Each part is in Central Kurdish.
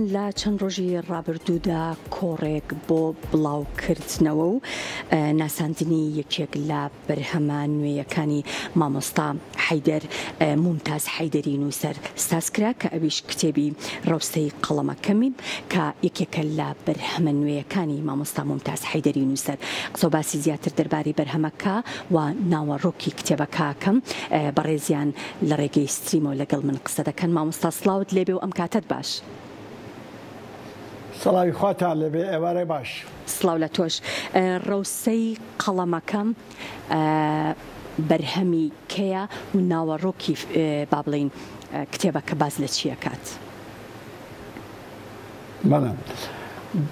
لا چەند ڕۆژی ڕابردوودا کۆڕێک بۆ بڵاوکردنەوە و ناساندنی یەکێک لە بەرهەمە نوێیەکانی مامۆستا حەیدەر مومتاز حەیدەری نووسەر سازکرا کە ئەویش کتێبی ڕەوستەی قەڵەمەکەمی کە یەکێکە لە بەرهەمە نوێیەکانی مامۆستا مومتاز حەیدەری نووسەر قسە و باسی زیاتر دەربارەی بەرهەمەکە و ناوەڕۆکی کتێبەکەکەم بەڕێزیان لە ڕێگەی ستریمەوە لەگەڵ من قسە دەکەن. مامۆستا سڵاوت لێبێ و ئەم کاتت باش. سڵاوی خواتان لەبێ ئێوارەی باش. سڵاو لە تۆش. ڕەوسەی قەڵەمەکەم بەرهەمی کەیە و ناوەڕۆکی با بڵێین کتێبەکە باز لە چیە کات؟ بەڵێ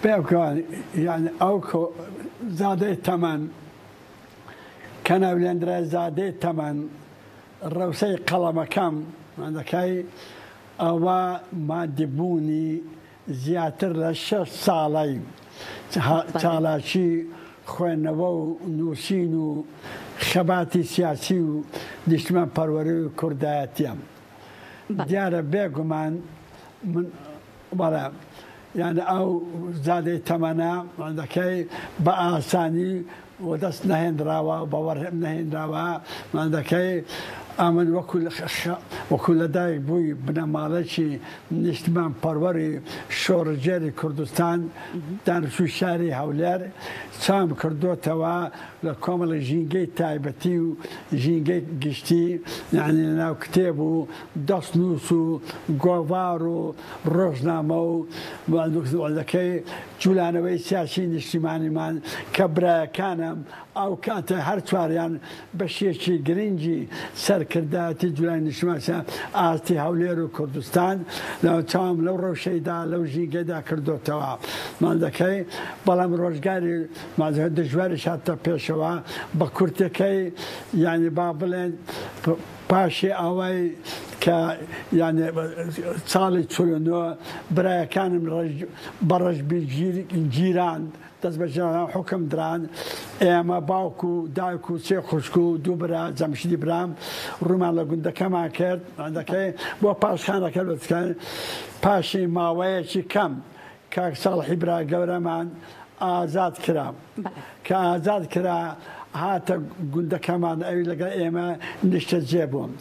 بێکوان یعنی ئەو زادەی تەمەن کە ناولێنرای زادەی تەمەن ڕەوسەی قەڵەمەکەم دەکای ئەوە مادیبوونی زیاتر لە 6 ساڵی چالاکی خوێندنەوە و نووسین و خەباتی سیاسی و نیشتمان پەروەری و کوردایەتیم دیارە بێگومان من بەڵێ یعنی ئەو زادەی تەمەنە دەکەی بە ئاسانی و دەست نەهێنراوە بە وەرهێم نەهێنراوە دەکەی ئەمن وەکو لەدایک بووی بنەماڵێکی نیشتمان پەروەری شۆڕژێری کوردستان دانیشتووی شاری هەولێر چام کردوتەوە لە کۆمەڵی ژینگەی تایبەتی و ژینگەی گشتی یعنی ناو کتێب و دەستنووس و گۆڤار و ڕۆژنامە و دەکەی جوولانەوەی سیاسی نیشتیمانیمان کە برایەکانم ئەو کاتە هەر چواریان بەشێکی گرنگی سەرکردایەتی جوولانی نیشتیمانیان ئاستی هەولێر و کوردستان چاوم لەو ڕەوشەیدا لەو ژینگەیدا کردوتەوە دەکەی بەڵام ڕۆژگاری دژواری هاتە پێشەوە بە کورتەکەی یعنی با بڵێن پاشی ئەوەی کە یعنی ساڵی 49 برایەکانم بەڕەش گیران دەست بەجێ حکم دران ئێمە باوک و دایک و سێ خوشک و دوو برا جەمشیدی برام ڕوومان لە گوندەکەمان کرد دەکەی بۆ پاشخانەکە بچکەن پاشی ماوەیەکی کەم کاک ساڵحی برا گەورەمان ئازاد کرا کە ئازاد کرا هاتە گوندەکەمان ئەوی لەگەڵ ئێمە نیشتە جێ بووم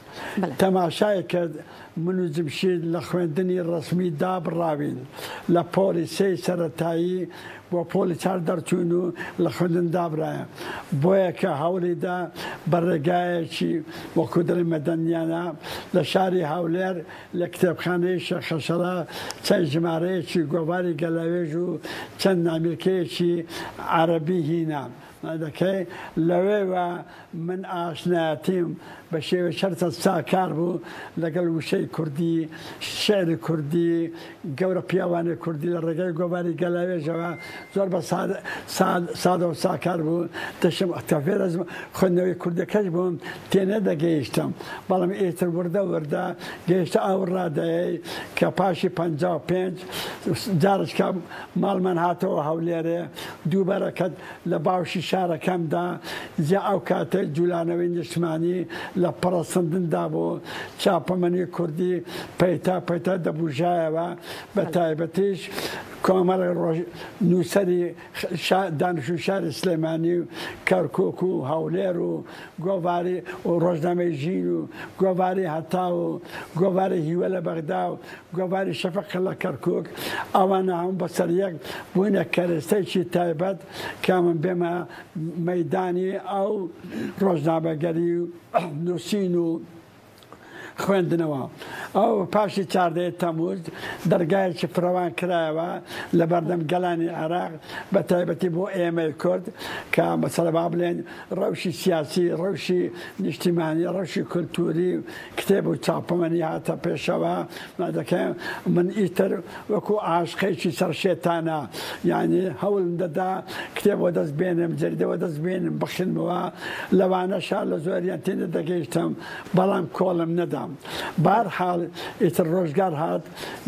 تەماشای کرد من و جمشید لە خوێندنی ڕسمی دابڕاوین لە پۆلیسەی سەرەتایی بۆ پۆلی چار دەرچوون و لە خوێندن دابڕایە بۆیە کە هەوڵیدا بە ڕێگایەکی وەکو دڵی مەدەنیانە لە شاری هەولێر لە کتێبخانەی شەخەشەڵا چەند ژمارەیەکی گۆڤاری گەلاوێژ و چەند نامیرکەیەکی عەرەبی هینە دەکەی لەوێوە من ئاشنایەتیم بە شێوە شەرتە ساکار بوو لەگەڵ وشەی کوردی شعری کوردی گەورە پیاوانی کوردی لە ڕێگەی گۆڤاری گەلاوێژەوە زۆر بە سادە و ساکار بوو دەشم تەفێرە خوێندنەوەی کوردەکەش بووم تێنە دەگەیشتم بەڵام ئێتر وردە گەیشتە ئەو ڕادەیە کە پاشی 55 جارشکە ماڵمان هاتەوە هەولێرێ دووبارەکەت لە باوشی شارەکەمدا جا ئەو کاتە جوولانەوەی نیشتمانی لە پەڕەسەندندا بوو چاپەمەنی کوردی پەیتا دەبوژایەوە بە تایبەتیش کۆمەڵی نووسەری دانیشتووی شاری سلێمانی و کەرکووک و هەولێر و گۆڤاری و ڕۆژنامەی ژین و گۆڤاری هەتا و گۆڤاری هیوە لە بەغدا و گۆڤاری شەفەق لە کەرکووک ئەوانە هەموو بەسەر یەک بوونە کەرێستەیەکی تایبەت کە من بێمە مەیدانی ئەو ڕۆژنامەگەری و نووسین و خوێندنەوە ئەو پاشی 14 تەمووز دەرگایەکی فراوان کرایەوە لە بەردەم گەلانی عێراق بە تایبەتی بۆ ئێمەی کورد کە مەسەلە با بڵێن ڕەوشی سیاسی ڕەوشی نیشتیمانی ڕەوشی کولتوری کتێب و چاپەمەنی هاتە پێشەوە دەکەم من ئیتر وەکو عاشقێکی سەرشێتانە یعنی هەوڵم دەدا کتێبەوە دەست بێنم جەریدەوە دەست بێنم بخێنمەوە لەوانەشا لە زۆریان تێنە دەگەیشتم بەڵام کۆڵم نەدام بارحال ئیتر ڕۆژگار هات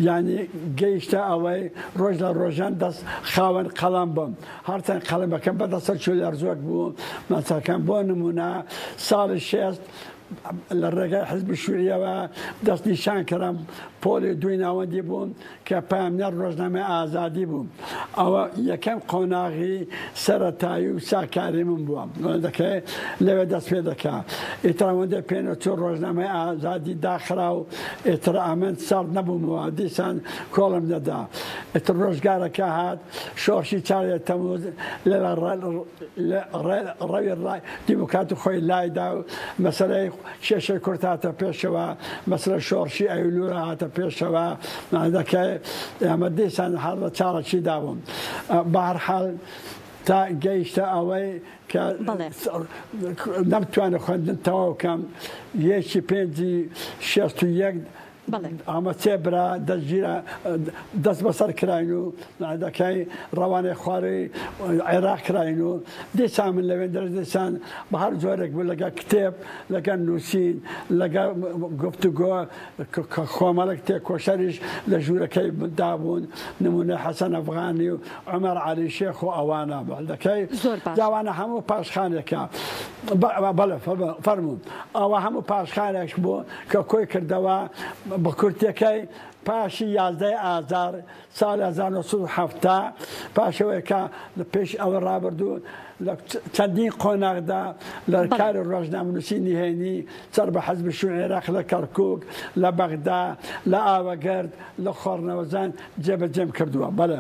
یعنی گەیشتە ئەوەی ڕۆژ لە ڕۆژان دەست خاوەن قەڵەم بم هەرچەند قەڵەمەکەم بەدەستە چۆ لەرزۆک بوو مەسەکەم بۆ نمونە ساڵی 6 لە ڕێگای حزب شووریەوە دەستنیشان کردم پۆلی دوی ناوەندی بووم کە پامنەر ڕۆژنامەی ئازادی بووم ئەوە یەکەم قۆناغی سەرەتایی و ساکاری من بووە دەکەی لەوێ دەست پێ دەکا ئیتراوەندە پێنە چۆ ڕۆژنامەی ئازادی داخرا و ئێتر ئەمن سەرد نەبوومەوە دیسان کۆڵم دەدا ئێتر ڕۆژگارەکە هات شۆڕشی چارێت تەموز ڕەوی دیموکراتی خۆی لایدا و مەسەلەی شێشەی کورت هاتە پێشەوە مەسەلە شۆڕشی ئەیلورە هاتە پێشەوە دەکەی ئەمە دیسان هەر لە چاڕەکی دابووم بەهەرحاڵ تا گەیشتە ئەوەی کە نەمتوانە خوێندن تەواو بکەم یەکی پێنجی 61 ئەمە چێ برا دەستگیرە دەست بەسەر کراین و دەکەی ڕەوانەی خوارەی عێراق کراین و دیسان من لەوێ دەرز دیسان بە هەر جۆرێک بوو لەگە کتێب لەگە نووسین لەگە گفتوگۆ خۆمەڵک تێکۆشەریش لە ژوورەکەی دابوون نمونە حەسەن ئەفغانی و عومەر عەلی شێخ و ئەوانە دەکەی داوانە هەموو پاشخانێکە بەڵێ فەرموون ئەوە هەموو پاشخانێک بوو کە کۆی کردەوە بە کورتەکەی پاشی 11 ئازار ساڵ 1970 پاشەوەی کە لە پێش ئەوە ڕابردوو لە چەندین قۆناغدا لە کاری ڕۆژنامەنووسی نهێنی سەر بە حەزب شووی عێراق لە کەرکووک لە بەغدا لە ئاوەگەرد لە خۆڕنەوەزان جێبەجێم کردووە بەڵێ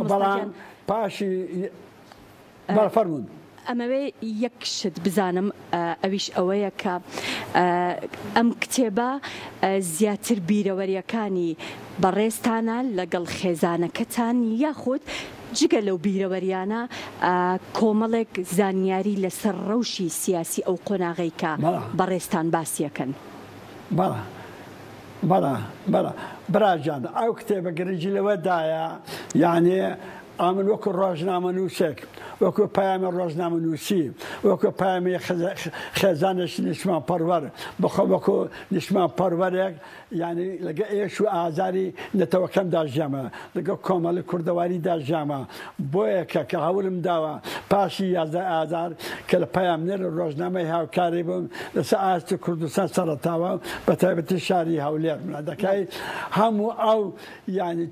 بەڵام پاشی فەرموون ئەمەوێ یەک شت بزانم ئەویش ئەوەیە کە ئەم کتێبە زیاتر بیرەوەریەکانی بەڕێستانە لەگەڵ خێزانەکەتان یاخود جگە لەو بیرەوەریانە کۆمەڵێک زانیاری لەسەر ڕەوشی سیاسی ئەو قۆناغەی کە بەڕێستان باسیەکەن بەڵە براجان ئەو کتێبە گرنگی لەوەدایە یعنی ئامن وەکو ڕۆژنامەنووسێک وەکو پەیامی ڕۆژنامەنووسی وەکو پەیامی خێزانێک نیشمان پەروەر بەخۆ وەکو نیشمان پەروەرێک یعنی لەگە ئێش و ئازاری نەتەوەکەم داژیامە لەگە کۆمەڵی کوردەواری داژیامە بۆیە کە هەوڵم داوە پاشی 11 ئازار کە لە پەیامنەر ڕۆژنامەی هاوکاری بووم لەسەر ئاستی کوردستان سەرەتاوە بە تایبەتی شاری هەولێر دەکای هەموو ئەو یعنی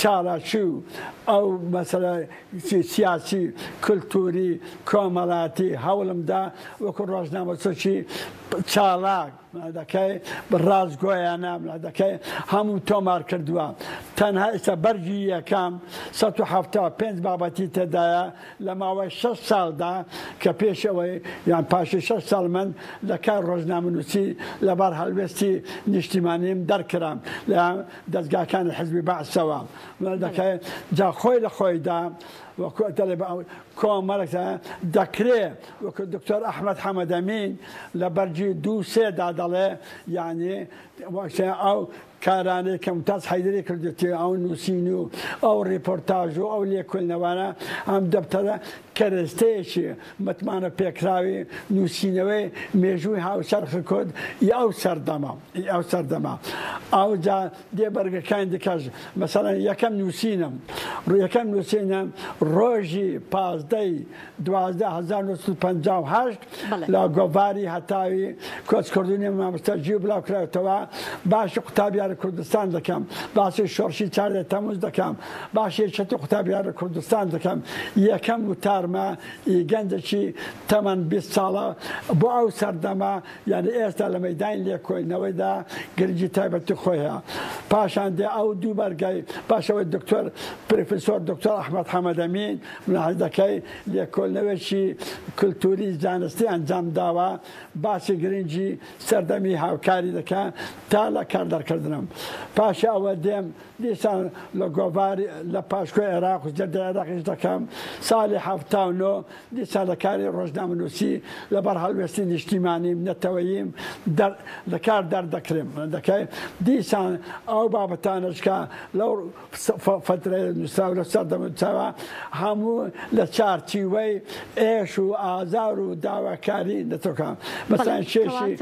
چالاکی و ئەو مەسەلە سیاسی کلتوری کۆمەڵاتی هەوڵمدا وەکو ڕۆژنامەچی چالاک دەکەی ڕازگۆیانە دەکەی هەموو تۆمار کردووە تەنها ئێستا بەرگی یەکەم 175 بابەتی تێدایە لە ماوەی 6 ساڵدا کە پێشەوەی یان پاشی 6 ساڵ من لە کار ڕۆژنامەنووسی لەبەر هەڵوێستی نیشتیمانیم دەرکرام لە دەستگاکانی حزبی بەعسەوە دەکەی جا خۆی لە خۆیدا کۆمەڵێک دەکرێت وەکو دکتۆر ئەحمەد حەمەدەمین لە بەرجی 2-3دا دەڵێ یعنی ئەو کارانەی کە ممتاز حەیدەری کردێتی ئەو نووسین و ئەو ڕیپۆرتاژ و ئەو لێکۆڵینەوانە ئەم دەفتەرە کەرەستەیەکی متمانە پێکراوی نووسینەوەی مێژووی هاوسەرخ کورد ئەو سەردەما ئەو جا دێبەرگەکانی دیکەش مەسەڵەن یەکەم نووسینم ڕۆژی 15/12/1958 لە گۆڤاری هەتاوی کۆچکردنی مامۆستا جیو بڵاوکراوەتەوە باشی قوتابیارە کوردستان دەکەم باسی شۆڕشی 4 تەموز دەکەم باشی چەتی قوتابیارە کوردستان دەکەم یەکەم وتارمە گەنجێکی تەمەن 20 ساڵە بۆ ئەو سەردەما یعنی ئێستا لە مەیدانی لێکۆڵینەوەیدا گرنگی تایبەتی خۆیە پاشان دێ ئەو دوو بەرگای پاشەوەی دکتۆر پرۆفێسۆر دکتۆر ئەحمەد حەمەدەمین ملاحظ دەکەی لێکۆڵینەوەیەکی کلتوری زانستی ئەنجام داوە باسی گرنگی سەردەمی هاوکاری دەکە تا لە کاردەرکردنم پاشە ئەوە دێم دیسان لە گۆڤاری لە پاشکۆی عێراق و جەردە عێراقیش دەکەم ساڵی 79 دیسان لە کاری ڕۆژنامەنووسی لەبەر هەڵوێستی نیشتیمانیم نەتەوەییم لە کار دەردەکرێم دەکەی دیسان ئەو بابەتانش کە لەو فترەی نووسراوە لە سەردەمەوە هەموو لە چارچیوەی ئێش و ئازار و داواکاری دەتۆکەم مەسەڵەن شێشی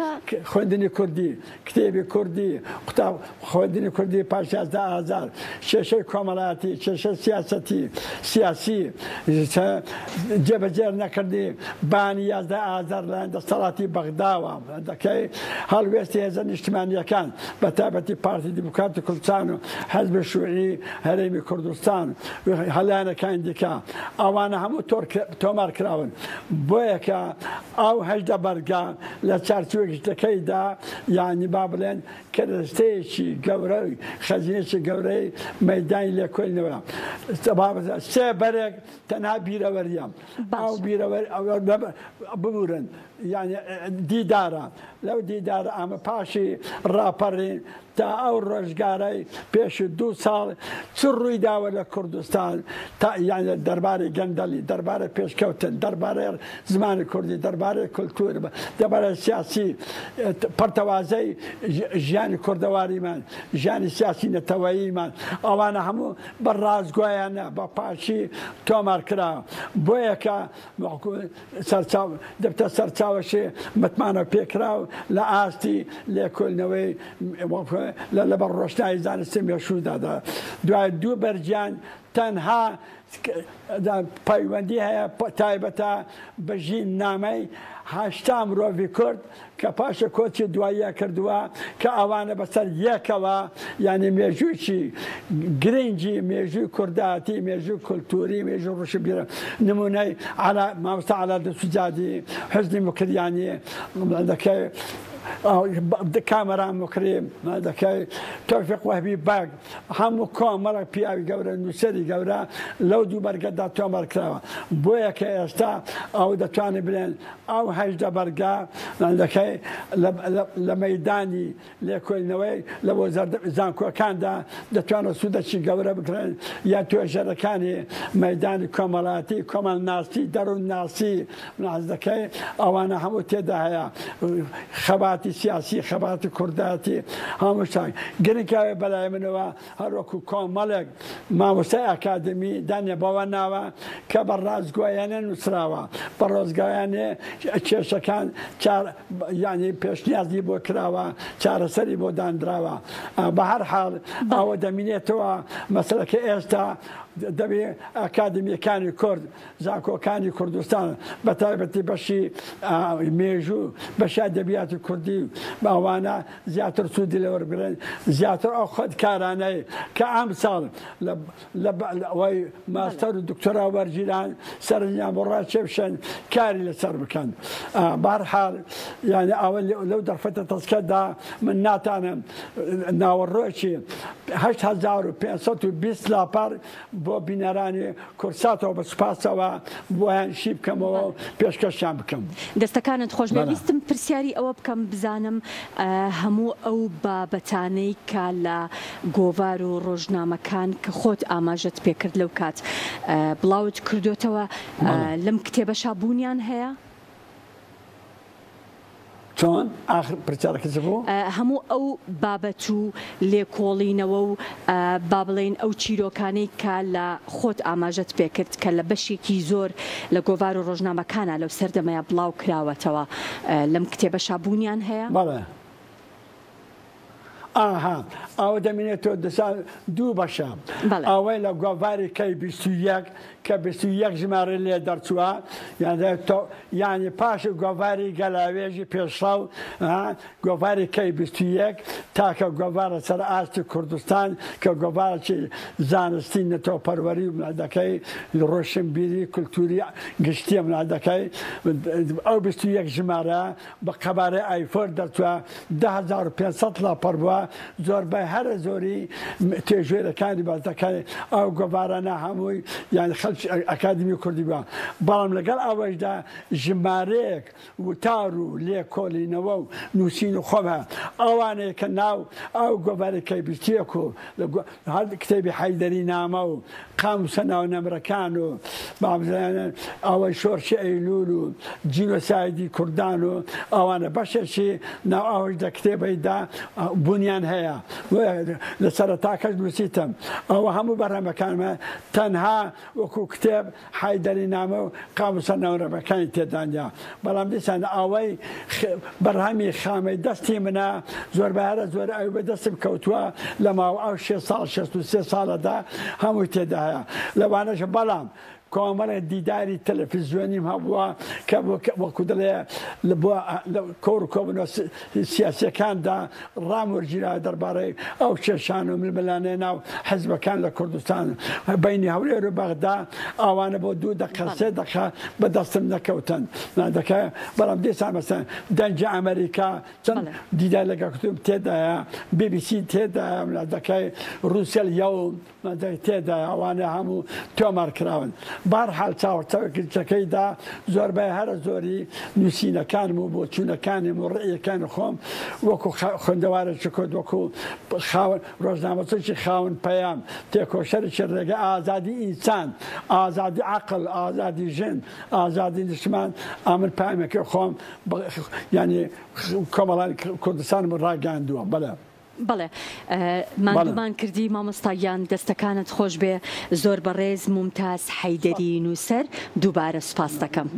خوێندنی کوردی کتێبی کوردی قوتاب خوێندنی کوردی پاش 11 ئازار شێشەی کۆمەڵاتی کێشە سیاسی جێبەجێ نەکردی بانی 11 ئازار لە دەسەڵاتی بەغداوە دەکەی هەڵوێستی هێزە نیشتیمانیەکان بە تایبەتی پارتی دیموکراتی کوردستان و حەزبی شووعی هەرێمی کوردستان هەلایەنەکان دیکە ئەوانە هەموو تۆمار کراون بۆیە کە ئەو هەژدە بەرگە لە چارچوەکەیدا یانی با بڵێن کەرەستەیەکی گەورەی خەزینەیەکی گەورەی مەیدانی لێکۆڵینەوە سێ بەرێک تەنها بیرەوەریە ئەو بیرەوەری ببورن یعنی دیدارە لەو دیدارە ئەمە پاشی ڕاپەڕین تا ئەو ڕۆژگارەی پێشی 2 ساڵ چ ڕووی داوە لە کوردستان یعنی دەربارەی گەندەلی دەربارەی پێشکەوتن دەربارەی زمانی کوردی دەربارەی کولتور دەربارەی سیاسی پەرتەوازەی ژیانی کوردەواریمان ژیانی سیاسی نەتەوەییمان ئەوانە هەموو بە ڕازگۆیانە بە پاشی تۆمار کراوە بۆیە کە دەبتە سەرچاوەشێ متمانە پێکراو لە ئاستی لێکۆڵینەوەی لەبەر ڕۆشنایی زانستی مێشوودادا دوای 2 بەرجیان تەنها پەیوەندی هەیە تایبەتە بەژین نامەی 80 مرۆڤی کورد کە پاشە کۆچی دواییە کردووە کە ئەوانە بەسەر یەکەوە یعنی مێژووی گرنگی مێژووی کورداتی مێژووی کولتوری مێژوو ڕوشبیرە نمونەی مامۆستا عەلا دەسوجادی حزبی مکریانی دەکەی کامەران مکریم دەکەی تۆفیق وەهبی باگ هەموو کۆمەڵک پیاوی گەورە نووسەری گەورە لەو 2 بەرگەدا تۆمار کراوە بۆیە کە ئێستا ئەو دەتوانێت بڵێن ئەو 8 بەرگە دەکەی لە مەیدانی لێکۆڵینەوەی لە بۆ زانکۆکاندا دەتوانێت سوودەکی گەورە بکرێن یا توێژەرەکانی مەیدانی کۆمەڵاتی کۆمەڵناسی دەروون ناسی دەکەی ئەوانە هەموو تێدا هەیە خەباتی سیاسی خەباتی کورداتی هەمووشان گرنگاوێ بەلای منەوە هەروەکو کۆمەڵێک مامۆستای ئاکادمی دانیە بەوە ناوە کە بە ڕازگۆیانە نووسراوە بە ڕۆزگایانێ کێشەکان یعنی پێشنیازی بۆ کراوە چارەسەری بۆ دانراوە بە هەر حاڵ ئەوە دەمینێتەوە مەسەلەکە ئێستا دەبێ ئاکادمیەکانی کورد زانکۆکانی کوردستان بە تایبەتی بەشی مێژوو بەشی ئەدەبیاتی کوردی ئەوانە زیاتر سوودی لەوەرگرن زیاتر ئەو خۆدکارانەی کە ئەم ساڵ ئەوەی ماستەر و دکتۆرا وەرگیران سەرنجیان بۆ ڕاکێبشن کاری لەسەر بکەن بە هەر حاڵ یعنی ئەوە لەو دەرفەتە تەسکەدا من ناتانم ناوەڕۆکی 8520 لاپەر بۆ بینەرانی کورساتەوە بە سوپاسەوە بۆیان شی بکەمەوە پێشکەشیان بکەم دەستەکانت خۆش ویستم پرسیاری ئەوە بکەم بزانم هەموو ئەو بابەتانەی کە لە گۆڤار و ڕۆژنامەکان کە خۆت ئاماژەت پێکرد لەو کات بڵاوت کردوتەوە لەم کتێبەشا بوونیان هەیە؟ چۆن ئاخر پرسیارەکە چ بوو؟ هەموو ئەو بابەت و لێکۆڵینەوە و با بڵێن ئەو چیرۆکانەی کە لە خۆت ئاماژەت پێکرد کە لە بەشێکی زۆر لە گۆڤار و ڕۆژنامەکانە لەو سەردەمەیە بڵاو کراوەتەوە لەم کتێبەشا بوونیان هەیە؟ بەڵێ ئاها ئەوە دەمێنێتەوە دەسان 2 بەشە ئەوەی لە گۆڤاری کەی 21 کە 21 ژمارە لێ دەرچووە یعنی پاشی گۆڤاری گەلاوێژی پێشڕەو گۆڤاری کەی 21 تاکە گۆڤارە سەر ئاستی کوردستان کە گۆڤارێکی زانستی نەتۆپەروەری دەکەی ڕۆشنبیری کولتوری گشتیە دەکەی ئەو 21 ژمارە بە قەبارەی ئایفۆر دەرچووە 10500 لاپەر بووە زۆربەی هەرە زۆری تێژێرەکانی بازەکەی ئەو گۆڤارانە هەمووی یعنی ئەکادمی کوردی بووە بەڵام لەگەڵ ئەوەشدا ژمارەیەک وتار و لێکۆڵینەوە و نووسین و خۆمە ئەوانەیە کە ناو ئەو گۆڤارەکەی بیستیەک و هەر کتێبی حەیدەری نامە و قاموسە ناونەمرەکان و ئەوەی شۆرشی ئەیلول و جینۆسایدی کوردان و ئەوانە بەشێکی ناو ئەوەشدا کتێبەیدا بوونیان هەیە لە سەرەتاکەش نووسیتم ئەوە هەموو بەرهەمەکانمە تەنها وەکو کتێب حەیدەری نامە و قاموسە ناونەمرەکانی تێدانیا بەڵام دیسان ئەوەی بەرهەمی خامەی دەستی منە زۆربارە زۆر ئەو بەدەستم کەوتووە لە ماوە ئەو 6 ساڵ 63 ساڵەدا هەمووی تێدا هەیە لەوانەش بەڵام کۆمەڵێ دیداری تەلەڤیزیۆنیم هەبووە کە وەکو دەڵێ بۆ کۆڕ کۆبنەوە سیاسیەکاندا ڕاموەرگیرا دەربارەی ئەو کێشان و ململانەیە ناو حەزبەکان لە کوردستان بەینی هەولێر و بەغدا ئەوانە بۆ 2 دقە 3 دقە بەدەستم نەکەوتن دەکە بەڵام دیسان مەسەن دەنجی ئەمریکا چەند دیدار لەگەڵ تێدایە BBC تێدایە دەکای رووسیا و تێدایە ئەوانە هەموو تۆمارکراون بەهەرحاڵ چاوەڕێکەکەیدا زۆربەی هەرە زۆری نووسینەکانم و بۆ چوونەکانم و ڕێیەکانی خۆم وەکو خوێندەوارێکی کورد وەکو ڕۆژنامەچێکی خاون پەیام تێکۆشەرێکی ڕێگە ئازادی ئینسان ئازادی عەقڵ ئازادی ژن ئازادی نیشتمان ئەمن پامێکی خۆم ینی کۆمەڵانی کوردستانم ڕاگەاندووە بەڵێ بەڵێ ماندوومان کردی مامۆستایان دەستەکانت خۆش بێ زۆر بەڕێز مومتاز حەیدەری نووسەر دووبارە سوپاس دەکەم.